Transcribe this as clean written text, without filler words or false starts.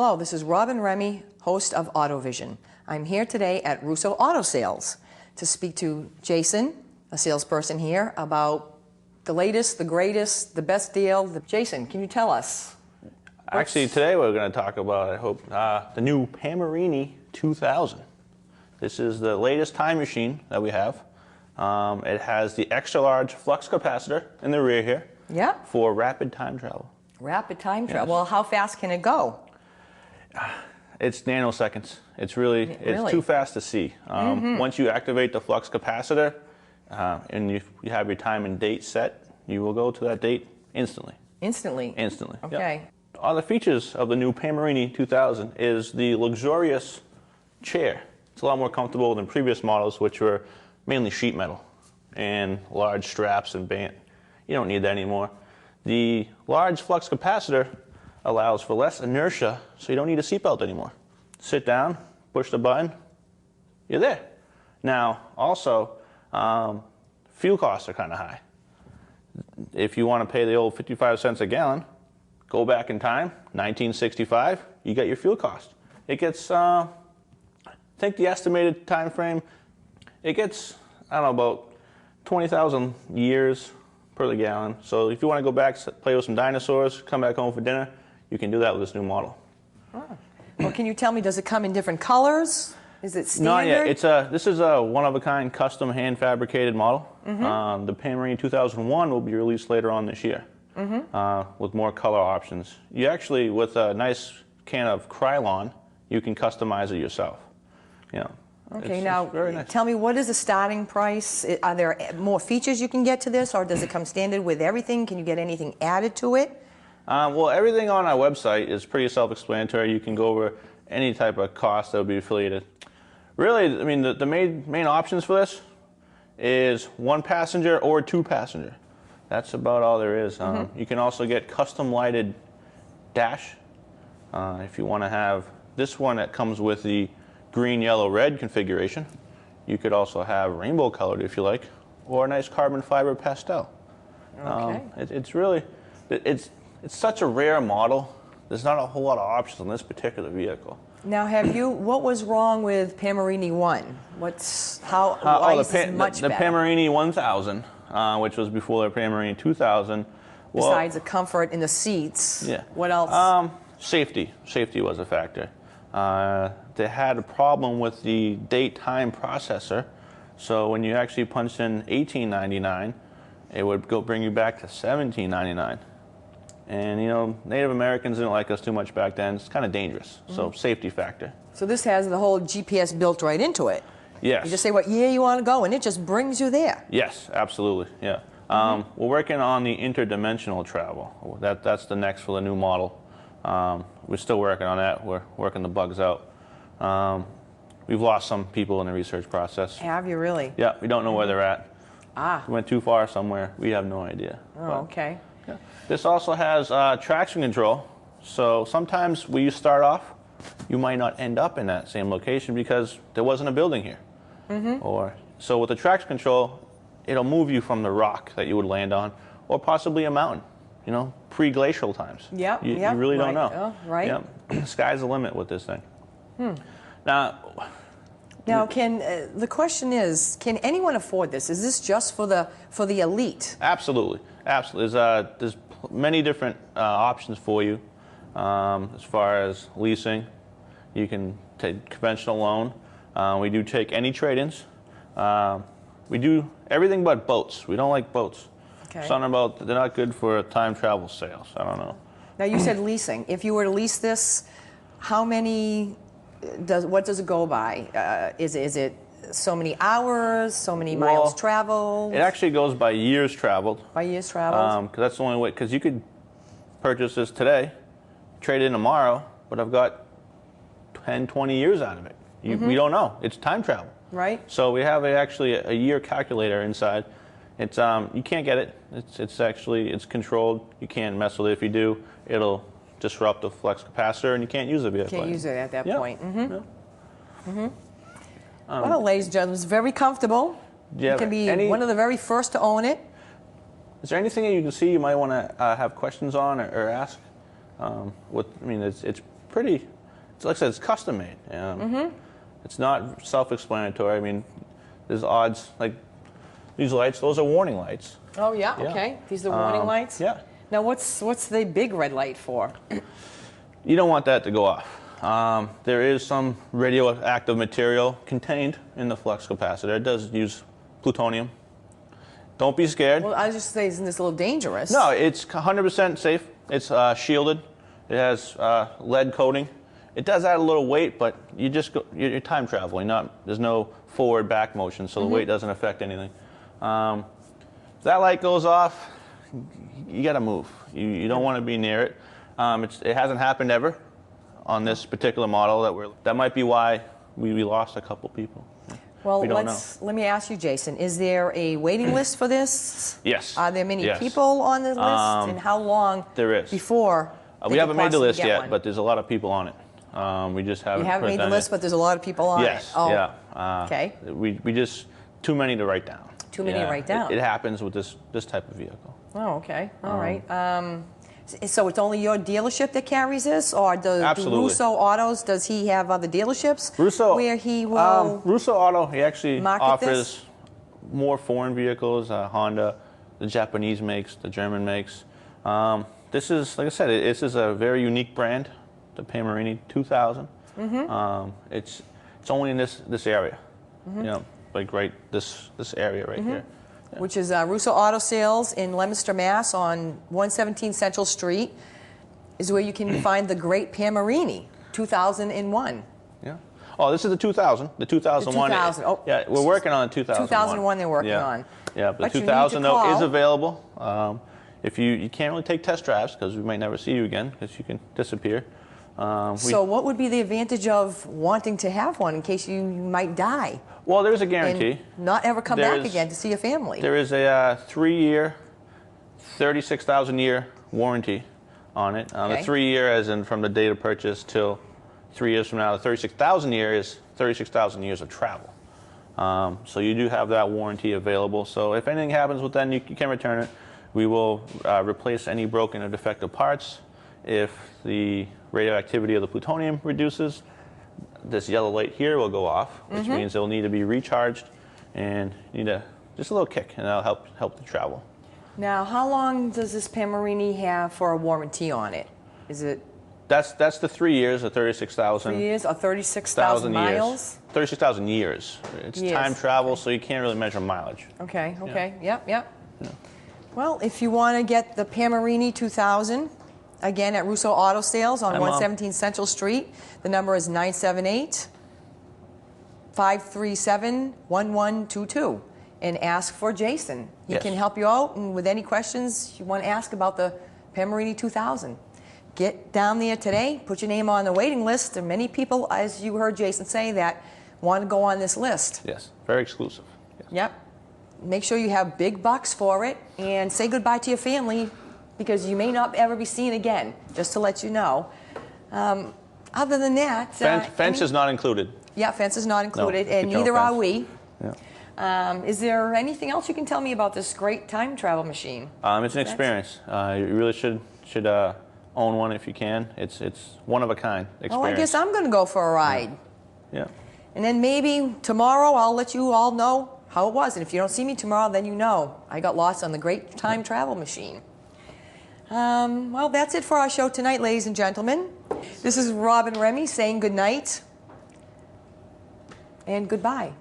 Hello, this is Robin Remy, host of AutoVision. I'm here today at Russo Auto Sales to speak to Jason, a salesperson here, about the latest, the greatest, the best deal. Jason, can you tell us? Actually, today we're going to talk about, I hope, the new Pamerini 2000. This is the latest time machine that we have. It has the extra large flux capacitor in the rear here. Yeah. For rapid time travel. Rapid time travel. Yes. Well, how fast can it go? It's nanoseconds. It's it's too fast to see. Once you activate the flux capacitor and you have your time and date set, you will go to that date instantly. Instantly? Instantly. Okay. Yep. All the features of the new Pamerini 2000 is the luxurious chair. It's a lot more comfortable than previous models, which were mainly sheet metal and large straps and band. You don't need that anymore. The large flux capacitor allows for less inertia, so you don't need a seatbelt anymore. Sit down, push the button, you're there. Now, also, fuel costs are kind of high. If you want to pay the old 55 cents a gallon, go back in time, 1965, you get your fuel cost. It gets, I think the estimated time frame, it gets, I don't know, about 20,000 years per the gallon. So if you want to go back, play with some dinosaurs, come back home for dinner, you can do that with this new model. Oh. Well, can you tell me, does it come in different colors? Is it standard? Not yet. This is a one-of-a-kind custom hand-fabricated model. The Pamerini 2001 will be released later on this year with more color options. You actually, with a nice can of Krylon, you can customize it yourself. You know, okay, now very nice. Tell me, what is the starting price? Are there more features you can get to this, or does it come standard with everything? Can you get anything added to it? Well, everything on our website is pretty self-explanatory. You can go over any type of cost that would be affiliated. Really, I mean, the main options for this is one passenger or two passenger. That's about all there is. You can also get custom lighted dash if you want to have this one that comes with the green, yellow, red configuration. You could also have rainbow colored if you like, or a nice carbon fiber pastel. Okay. It's such a rare model. There's not a whole lot of options on this particular vehicle. Now, what was wrong with Pamerini 1? Why is this much the better? Pamerini 1000, which was before the Pamerini 2000. Besides the comfort in the seats, yeah. What else? Safety. Safety was a factor. They had a problem with the date time processor. So when you actually punched in $18.99, it would bring you back to $17.99. And, you know, Native Americans didn't like us too much back then. It's kind of dangerous. So safety factor. So this has the whole GPS built right into it. Yes. You just say what year you want to go, and it just brings you there. Yes, absolutely. Yeah. We're working on the interdimensional travel. That's the next for the new model. We're still working on that. We're working the bugs out. We've lost some people in the research process. Have you really? Yeah, we don't know where they're at. Ah. We went too far somewhere. We have no idea. Oh, okay. Yeah. This also has traction control. So sometimes when you start off, you might not end up in that same location because there wasn't a building here. So with the traction control, it'll move you from the rock that you would land on, or possibly a mountain. You know, pre-glacial times. Yeah, you really don't know. Oh, right. Yeah, sky's the limit with this thing. Now, the question is, can anyone afford this? Is this just for the elite? Absolutely, absolutely. There's many different options for you as far as leasing. You can take conventional loan. We do take any trade-ins. We do everything but boats. We don't like boats. Okay. Something about they're not good for time travel sales. I don't know. Now you said leasing. If you were to lease this, how many? What does it go by? Is it so many hours? So many miles traveled? It actually goes by years traveled. By years traveled. Because that's the only way. Because you could purchase this today, trade it in tomorrow, but I've got 10, 20 years out of it. We don't know. It's time travel. Right. So we have actually a year calculator inside. It's you can't get it. It's controlled. You can't mess with it. If you do, it'll disrupt the flux capacitor, and you can't use the vehicle. Can't use it at that point. Yeah. Well, ladies and gentlemen, it's very comfortable. You can be one of the very first to own it. Is there anything that you can see you might want to have questions on or ask? I mean, it's pretty, like I said, it's custom made. It's not self-explanatory. I mean, there's odds, like these lights, those are warning lights. Oh, yeah, okay. These are warning lights? Yeah. Now, what's the big red light for? You don't want that to go off. There is some radioactive material contained in the flux capacitor. It does use plutonium. Don't be scared. Well, I was just saying, isn't this a little dangerous? No, it's 100% safe. It's shielded. It has lead coating. It does add a little weight, but you're time traveling. There's no forward-back motion, so the weight doesn't affect anything. If that light goes off, you got to move. You don't want to be near it. It hasn't happened ever on this particular model. That might be why we lost a couple people. Well, we don't let me ask you, Jason, is there a waiting list for this? Yes. Are there many people on the list? And how long there is. Before we haven't made the list yet, but there's a lot of people on it. We just haven't. You haven't made the list, but there's a lot of people on it. Yes. Oh. Yeah. Okay. We just, too many to write down. Too many to write down. It happens with this type of vehicle. Oh, okay. All right. So it's only your dealership that carries this, or do Russo Autos, does he have other dealerships where he will Russo Auto, he actually offers this? more foreign vehicles, Honda, the Japanese makes, the German makes. This is, like I said, this is a very unique brand, the Pamerini 2000. It's only in this area, you know, like this area right here. Yeah. Which is Russo Auto Sales in Leominster, Mass. on 117 Central Street, is where you can find the great Pamerini 2001. Yeah. Oh, this is the 2000. The 2001. The 2000. Oh, yeah, we're working on the 2001. 2001 they're working on. Yeah, but the 2000 though is available. If you can't really take test drives because we might never see you again because you can disappear. So what would be the advantage of wanting to have one in case you might die? Well, there's a guarantee. And not ever come back again to see your family. There is a 3-year, 36,000-year warranty on it. The 3-year as in from the date of purchase till 3 years from now. The 36,000 year is 36,000 years of travel. So you do have that warranty available. So if anything happens with that, you can return it. We will replace any broken or defective parts. If the radioactivity of the plutonium reduces, this yellow light here will go off, which means it'll need to be recharged and need just a little kick, and that'll help the travel. Now, how long does this Pamerini have for a warranty on it? Is it? That's the 3 years, the 36,000. 3 years or 36,000 miles? 36,000 years. It's time travel, so you can't really measure mileage. Okay. Yep. Yeah. Well, if you want to get the Pamerini 2000, again at Russo Auto Sales on 117 Central Street, the number is 978-537-1122, and ask for Jason. He can help you out, and with any questions you want to ask about the Pamerini 2000. Get down there today, put your name on the waiting list. There are many people, as you heard Jason say, that want to go on this list. Yes, very exclusive. Yes. Yep. Make sure you have big bucks for it, and say goodbye to your family, because you may not ever be seen again, just to let you know. Other than that... Fence is not included. Yeah, fence is not included, and neither are we. Yeah. Is there anything else you can tell me about this great time travel machine? It's an experience. You really should own one if you can. It's one of a kind experience. Oh, I guess I'm going to go for a ride. Yeah. And then maybe tomorrow I'll let you all know how it was. And if you don't see me tomorrow, then you know I got lost on the great time travel machine. Well, that's it for our show tonight, ladies and gentlemen. This is Robin Remy saying good night and goodbye.